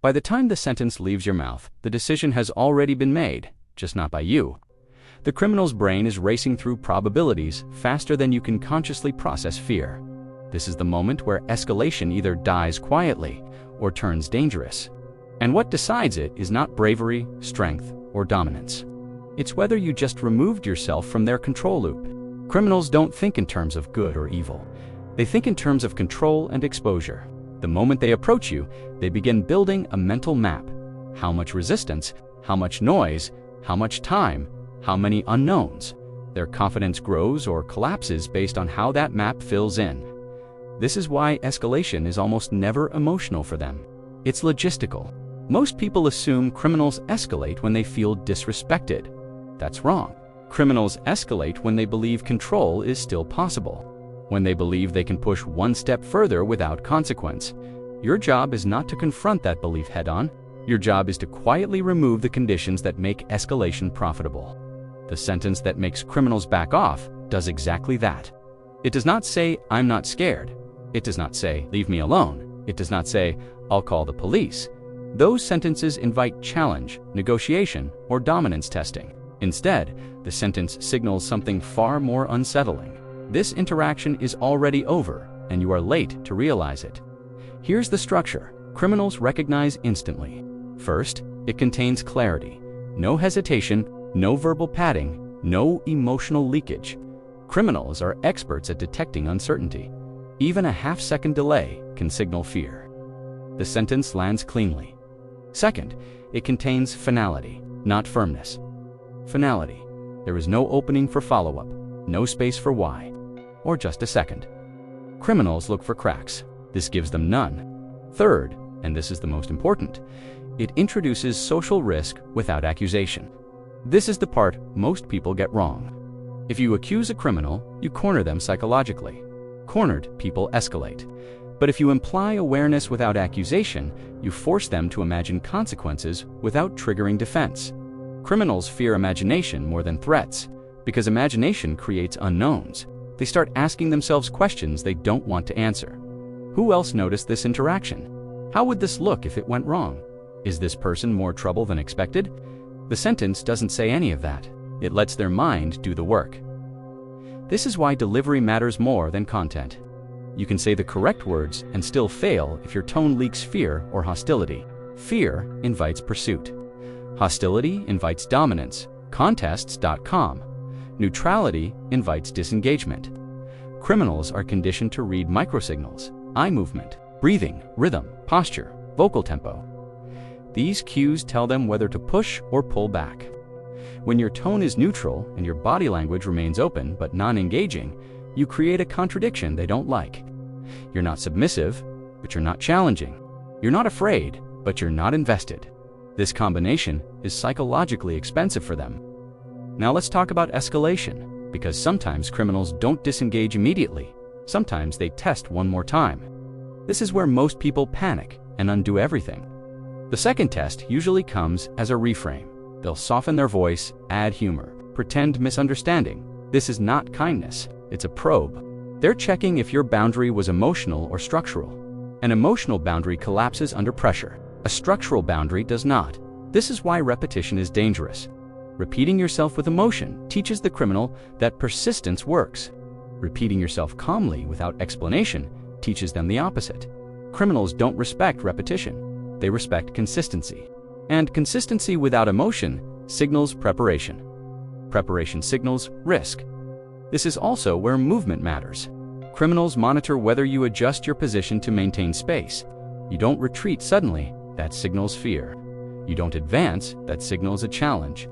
By the time the sentence leaves your mouth, the decision has already been made, just not by you. The criminal's brain is racing through probabilities faster than you can consciously process fear. This is the moment where escalation either dies quietly or turns dangerous. And what decides it is not bravery, strength, or dominance. It's whether you just removed yourself from their control loop. Criminals don't think in terms of good or evil. They think in terms of control and exposure. The moment they approach you, they begin building a mental map. How much resistance, how much noise, how much time, how many unknowns. Their confidence grows or collapses based on how that map fills in. This is why escalation is almost never emotional for them. It's logistical. Most people assume criminals escalate when they feel disrespected. That's wrong. Criminals escalate when they believe control is still possible, when they believe they can push one step further without consequence. Your job is not to confront that belief head-on. Your job is to quietly remove the conditions that make escalation profitable. The sentence that makes criminals back off does exactly that. It does not say, "I'm not scared." It does not say, "Leave me alone." It does not say, "I'll call the police." Those sentences invite challenge, negotiation, or dominance testing. Instead, the sentence signals something far more unsettling. This interaction is already over, and you are late to realize it. Here's the structure criminals recognize instantly. First, it contains clarity. No hesitation, no verbal padding, no emotional leakage. Criminals are experts at detecting uncertainty. Even a half-second delay can signal fear. The sentence lands cleanly. Second, it contains finality, not firmness. Finality. There is no opening for follow-up, no space for why, or just a second. Criminals look for cracks. This gives them none. Third, and this is the most important, it introduces social risk without accusation. This is the part most people get wrong. If you accuse a criminal, you corner them psychologically. Cornered people escalate. But if you imply awareness without accusation, you force them to imagine consequences without triggering defense. Criminals fear imagination more than threats, because imagination creates unknowns. They start asking themselves questions they don't want to answer. Who else noticed this interaction? How would this look if it went wrong? Is this person more trouble than expected? The sentence doesn't say any of that. It lets their mind do the work. This is why delivery matters more than content. You can say the correct words and still fail if your tone leaks fear or hostility. Fear invites pursuit. Hostility invites dominance. Contests.com. Neutrality invites disengagement. Criminals are conditioned to read microsignals, eye movement, breathing, rhythm, posture, vocal tempo. These cues tell them whether to push or pull back. When your tone is neutral and your body language remains open but non-engaging, you create a contradiction they don't like. You're not submissive, but you're not challenging. You're not afraid, but you're not invested. This combination is psychologically expensive for them. Now let's talk about escalation, because sometimes criminals don't disengage immediately. Sometimes they test one more time. This is where most people panic and undo everything. The second test usually comes as a reframe. They'll soften their voice, add humor, pretend misunderstanding. This is not kindness, it's a probe. They're checking if your boundary was emotional or structural. An emotional boundary collapses under pressure. A structural boundary does not. This is why repetition is dangerous. Repeating yourself with emotion teaches the criminal that persistence works. Repeating yourself calmly without explanation teaches them the opposite. Criminals don't respect repetition. They respect consistency. And consistency without emotion signals preparation. Preparation signals risk. This is also where movement matters. Criminals monitor whether you adjust your position to maintain space. You don't retreat suddenly, that signals fear. You don't advance, that signals a challenge.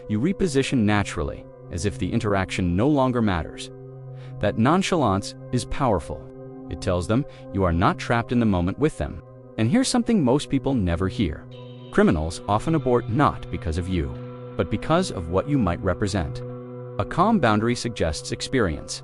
You reposition naturally, as if the interaction no longer matters. That nonchalance is powerful. It tells them you are not trapped in the moment with them. And here's something most people never hear. Criminals often abort not because of you, but because of what you might represent. A calm boundary suggests experience.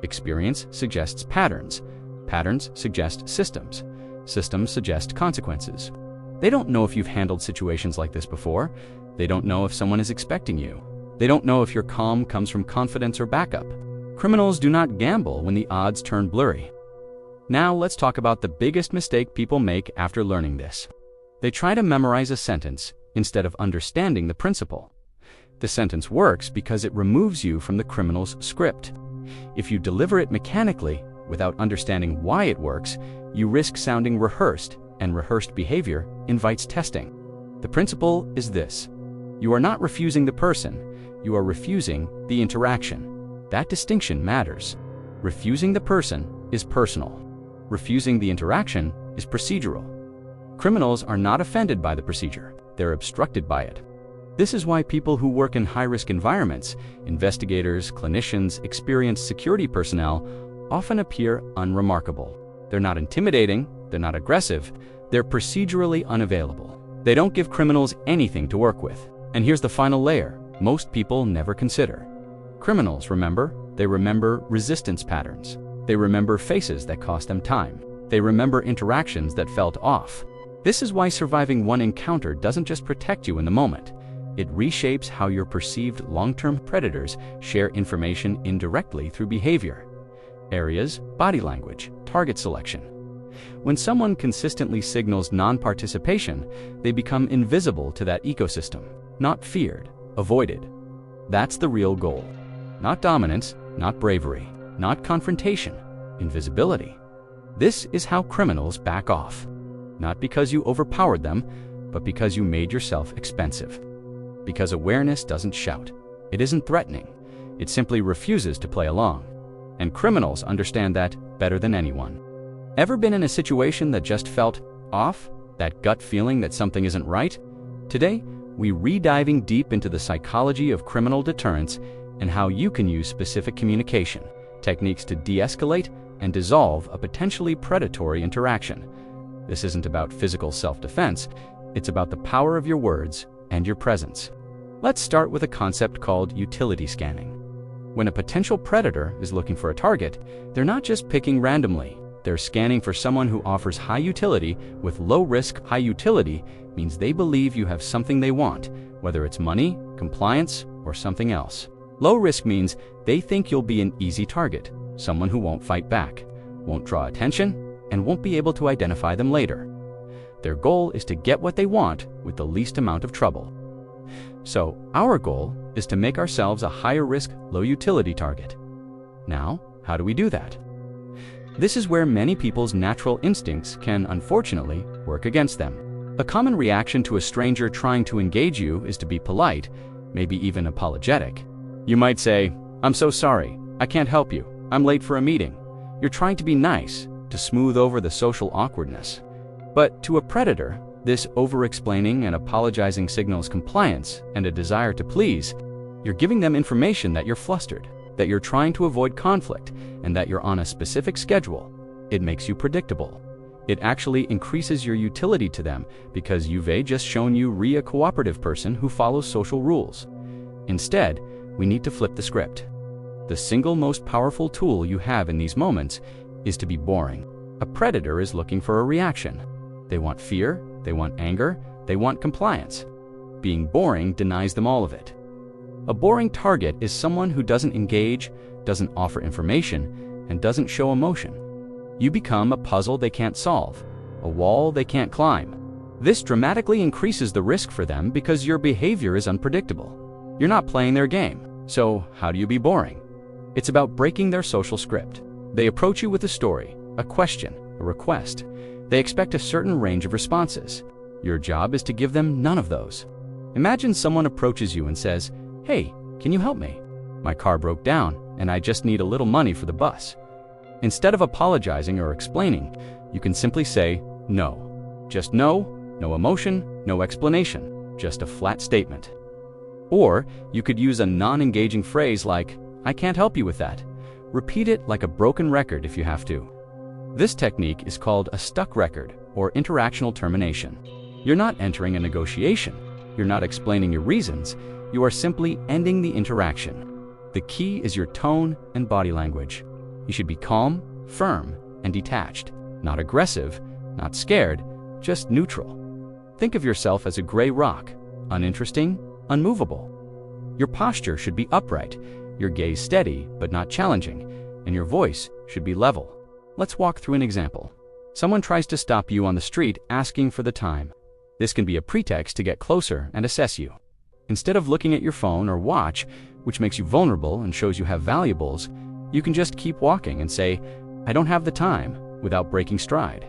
Experience suggests patterns. Patterns suggest systems. Systems suggest consequences. They don't know if you've handled situations like this before. They don't know if someone is expecting you. They don't know if your calm comes from confidence or backup. Criminals do not gamble when the odds turn blurry. Now let's talk about the biggest mistake people make after learning this. They try to memorize a sentence instead of understanding the principle. The sentence works because it removes you from the criminal's script. If you deliver it mechanically, without understanding why it works, you risk sounding rehearsed, and rehearsed behavior invites testing. The principle is this: you are not refusing the person, you are refusing the interaction. That distinction matters. Refusing the person is personal. Refusing the interaction is procedural. Criminals are not offended by the procedure, they're obstructed by it. This is why people who work in high-risk environments, investigators, clinicians, experienced security personnel, often appear unremarkable. They're not intimidating, they're not aggressive, they're procedurally unavailable. They don't give criminals anything to work with. And here's the final layer most people never consider. Criminals remember. They remember resistance patterns. They remember faces that cost them time. They remember interactions that felt off. This is why surviving one encounter doesn't just protect you in the moment. It reshapes how your perceived long-term predators share information indirectly through behavior. Areas, body language, target selection. When someone consistently signals non-participation, they become invisible to that ecosystem, not feared, avoided. That's the real goal. Not dominance, not bravery, not confrontation, invisibility. This is how criminals back off. Not because you overpowered them, but because you made yourself expensive. Because awareness doesn't shout. It isn't threatening. It simply refuses to play along. And criminals understand that better than anyone. Ever been in a situation that just felt off? That gut feeling that something isn't right? Today, we're re-diving deep into the psychology of criminal deterrence and how you can use specific communication techniques to de-escalate and dissolve a potentially predatory interaction. This isn't about physical self-defense, it's about the power of your words and your presence. Let's start with a concept called utility scanning. When a potential predator is looking for a target, they're not just picking randomly. They're scanning for someone who offers high utility with low risk. High utility means they believe you have something they want, whether it's money, compliance, or something else. Low risk means they think you'll be an easy target, someone who won't fight back, won't draw attention, and won't be able to identify them later. Their goal is to get what they want with the least amount of trouble. So, our goal is to make ourselves a higher risk, low utility target. Now, how do we do that? This is where many people's natural instincts can, unfortunately, work against them. A common reaction to a stranger trying to engage you is to be polite, maybe even apologetic. You might say, "I'm so sorry, I can't help you, I'm late for a meeting." You're trying to be nice, to smooth over the social awkwardness. But to a predator, this over-explaining and apologizing signals compliance and a desire to please. You're giving them information that you're flustered, that you're trying to avoid conflict, and that you're on a specific schedule. It makes you predictable. It actually increases your utility to them because you've just shown you a cooperative person who follows social rules. Instead, we need to flip the script. The single most powerful tool you have in these moments is to be boring. A predator is looking for a reaction. They want fear, they want anger, they want compliance. Being boring denies them all of it. A boring target is someone who doesn't engage, doesn't offer information, and doesn't show emotion. You become a puzzle they can't solve, a wall they can't climb. This dramatically increases the risk for them because your behavior is unpredictable. You're not playing their game. So how do you be boring? It's about breaking their social script. They approach you with a story, a question, a request. They expect a certain range of responses. Your job is to give them none of those. Imagine someone approaches you and says, "Hey, can you help me? My car broke down and I just need a little money for the bus." Instead of apologizing or explaining, you can simply say, "No." Just no, no emotion, no explanation, just a flat statement. Or you could use a non-engaging phrase like, "I can't help you with that." Repeat it like a broken record if you have to. This technique is called a stuck record or interactional termination. You're not entering a negotiation. You're not explaining your reasons. You are simply ending the interaction. The key is your tone and body language. You should be calm, firm, and detached. Not aggressive, not scared, just neutral. Think of yourself as a gray rock, uninteresting, unmovable. Your posture should be upright, your gaze steady but not challenging, and your voice should be level. Let's walk through an example. Someone tries to stop you on the street asking for the time. This can be a pretext to get closer and assess you. Instead of looking at your phone or watch, which makes you vulnerable and shows you have valuables, you can just keep walking and say, "I don't have the time," without breaking stride.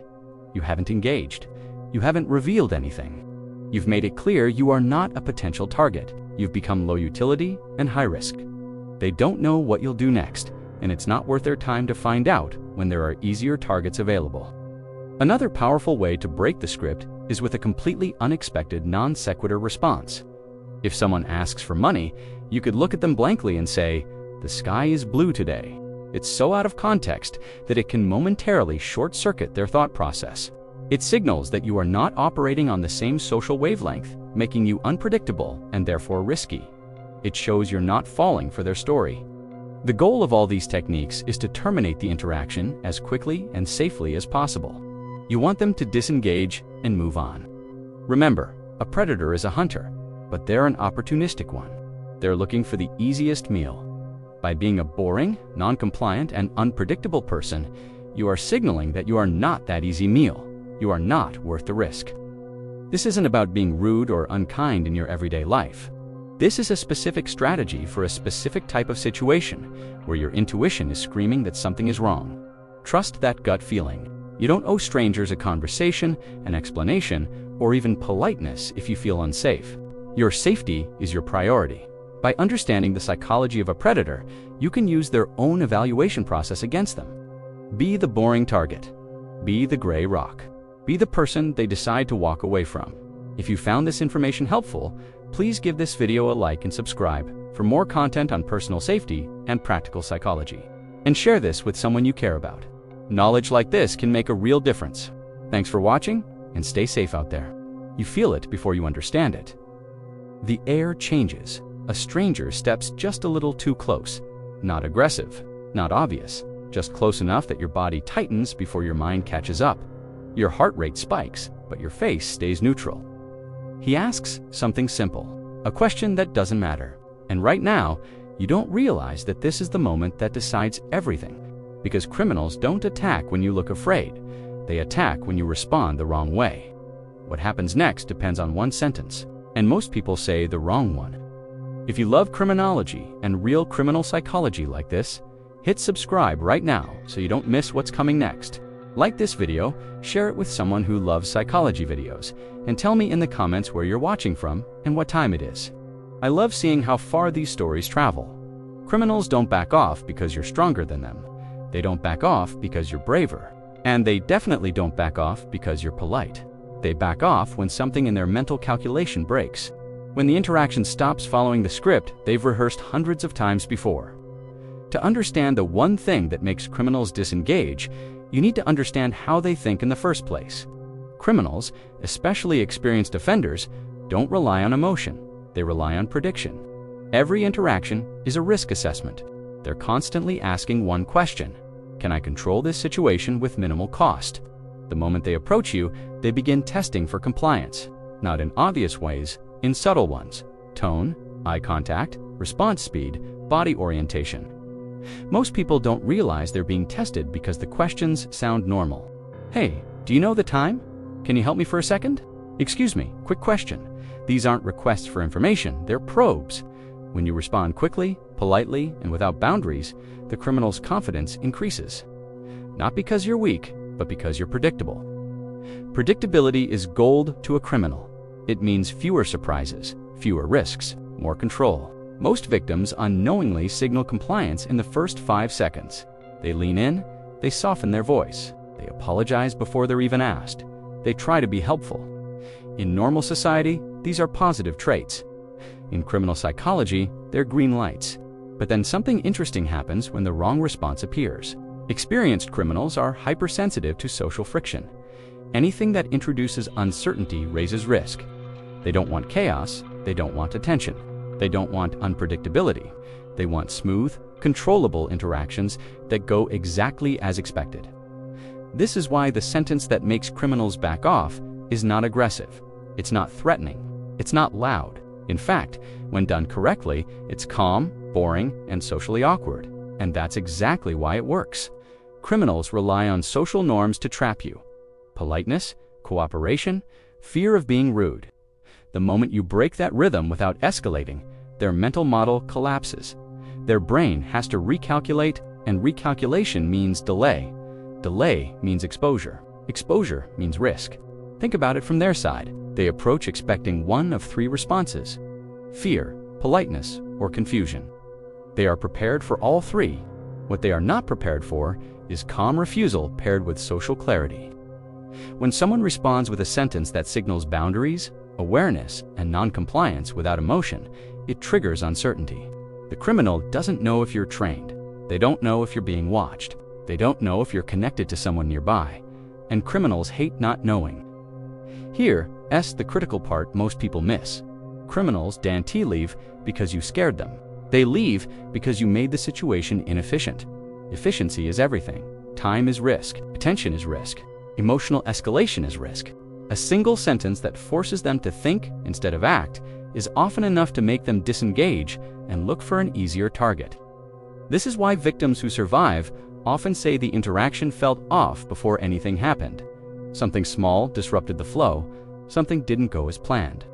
You haven't engaged. You haven't revealed anything. You've made it clear you are not a potential target. You've become low utility and high risk. They don't know what you'll do next, and it's not worth their time to find out when there are easier targets available. Another powerful way to break the script is with a completely unexpected non sequitur response. If someone asks for money, you could look at them blankly and say, "The sky is blue today." It's so out of context that it can momentarily short-circuit their thought process. It signals that you are not operating on the same social wavelength, making you unpredictable and therefore risky. It shows you're not falling for their story. The goal of all these techniques is to terminate the interaction as quickly and safely as possible. You want them to disengage and move on. Remember, a predator is a hunter, but they're an opportunistic one. They're looking for the easiest meal. By being a boring, non-compliant, and unpredictable person, you are signaling that you are not that easy meal. You are not worth the risk. This isn't about being rude or unkind in your everyday life. This is a specific strategy for a specific type of situation where your intuition is screaming that something is wrong. Trust that gut feeling. You don't owe strangers a conversation, an explanation, or even politeness if you feel unsafe. Your safety is your priority. By understanding the psychology of a predator, you can use their own evaluation process against them. Be the boring target. Be the gray rock. Be the person they decide to walk away from. If you found this information helpful, please give this video a like and subscribe for more content on personal safety and practical psychology. And share this with someone you care about. Knowledge like this can make a real difference. Thanks for watching, and stay safe out there. You feel it before you understand it. The air changes. A stranger steps just a little too close. Not aggressive, not obvious, just close enough that your body tightens before your mind catches up. Your heart rate spikes, but your face stays neutral. He asks something simple, a question that doesn't matter. And right now, you don't realize that this is the moment that decides everything. Because criminals don't attack when you look afraid. They attack when you respond the wrong way. What happens next depends on one sentence, and most people say the wrong one. If you love criminology and real criminal psychology like this, hit subscribe right now so you don't miss what's coming next. Like this video, share it with someone who loves psychology videos, and tell me in the comments where you're watching from and what time it is. I love seeing how far these stories travel. Criminals don't back off because you're stronger than them. They don't back off because you're braver. And they definitely don't back off because you're polite. They back off when something in their mental calculation breaks. When the interaction stops following the script they've rehearsed hundreds of times before. To understand the one thing that makes criminals disengage, you need to understand how they think in the first place. Criminals, especially experienced offenders, don't rely on emotion. They rely on prediction. Every interaction is a risk assessment. They're constantly asking one question: can I control this situation with minimal cost? The moment they approach you, they begin testing for compliance, not in obvious ways, in subtle ones: tone, eye contact, response speed, body orientation. Most people don't realize they're being tested because the questions sound normal. "Hey, do you know the time? Can you help me for a second? Excuse me, quick question." These aren't requests for information, they're probes. When you respond quickly, politely, and without boundaries, the criminal's confidence increases. Not because you're weak, but because you're predictable. Predictability is gold to a criminal. It means fewer surprises, fewer risks, more control. Most victims unknowingly signal compliance in the first 5 seconds. They lean in, they soften their voice, they apologize before they're even asked. They try to be helpful. In normal society, these are positive traits. In criminal psychology, they're green lights. But then something interesting happens when the wrong response appears. Experienced criminals are hypersensitive to social friction. Anything that introduces uncertainty raises risk. They don't want chaos, they don't want attention. They don't want unpredictability. They want smooth, controllable interactions that go exactly as expected. This is why the sentence that makes criminals back off is not aggressive. It's not threatening. It's not loud. In fact, when done correctly, it's calm, boring, and socially awkward. And that's exactly why it works. Criminals rely on social norms to trap you. Politeness, cooperation, fear of being rude. The moment you break that rhythm without escalating, their mental model collapses. Their brain has to recalculate, and recalculation means delay. Delay means exposure. Exposure means risk. Think about it from their side. They approach expecting one of three responses: fear, politeness, or confusion. They are prepared for all three. What they are not prepared for is calm refusal paired with social clarity. When someone responds with a sentence that signals boundaries, awareness, and non-compliance without emotion, it triggers uncertainty. The criminal doesn't know if you're trained. They don't know if you're being watched. They don't know if you're connected to someone nearby. And criminals hate not knowing. Here's the critical part most people miss. Criminals don't leave because you scared them. They leave because you made the situation inefficient. Efficiency is everything. Time is risk. Attention is risk. Emotional escalation is risk. A single sentence that forces them to think instead of act is often enough to make them disengage and look for an easier target. This is why victims who survive often say the interaction felt off before anything happened. Something small disrupted the flow. Something didn't go as planned.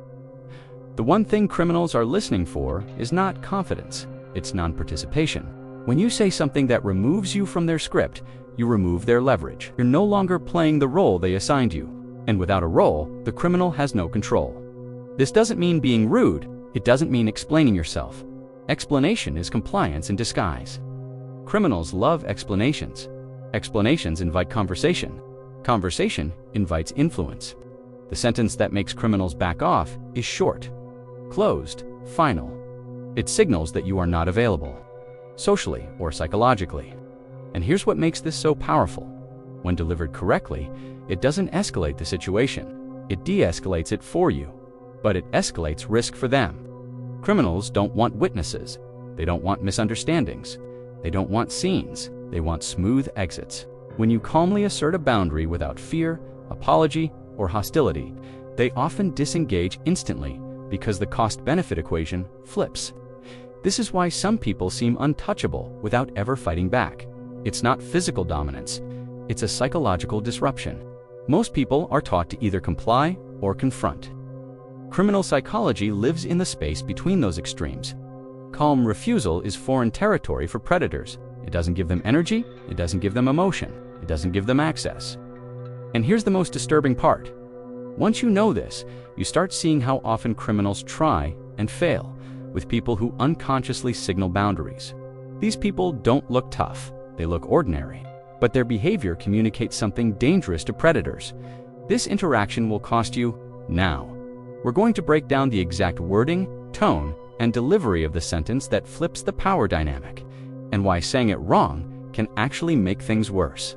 The one thing criminals are listening for is not confidence, it's non-participation. When you say something that removes you from their script, you remove their leverage. You're no longer playing the role they assigned you. And without a role, the criminal has no control. This doesn't mean being rude. It doesn't mean explaining yourself. Explanation is compliance in disguise. Criminals love explanations. Explanations invite conversation. Conversation invites influence. The sentence that makes criminals back off is short, closed, final. It signals that you are not available, socially or psychologically. And here's what makes this so powerful. When delivered correctly, it doesn't escalate the situation. It de-escalates it for you, but it escalates risk for them. Criminals don't want witnesses. They don't want misunderstandings. They don't want scenes. They want smooth exits. When you calmly assert a boundary without fear, apology, or hostility, they often disengage instantly because the cost-benefit equation flips. This is why some people seem untouchable without ever fighting back. It's not physical dominance. It's a psychological disruption. Most people are taught to either comply or confront. Criminal psychology lives in the space between those extremes. Calm refusal is foreign territory for predators. It doesn't give them energy. It doesn't give them emotion. It doesn't give them access. And here's the most disturbing part. Once you know this, you start seeing how often criminals try and fail with people who unconsciously signal boundaries. These people don't look tough. They look ordinary. But their behavior communicates something dangerous to predators. This interaction will cost you now. We're going to break down the exact wording, tone, and delivery of the sentence that flips the power dynamic, and why saying it wrong can actually make things worse.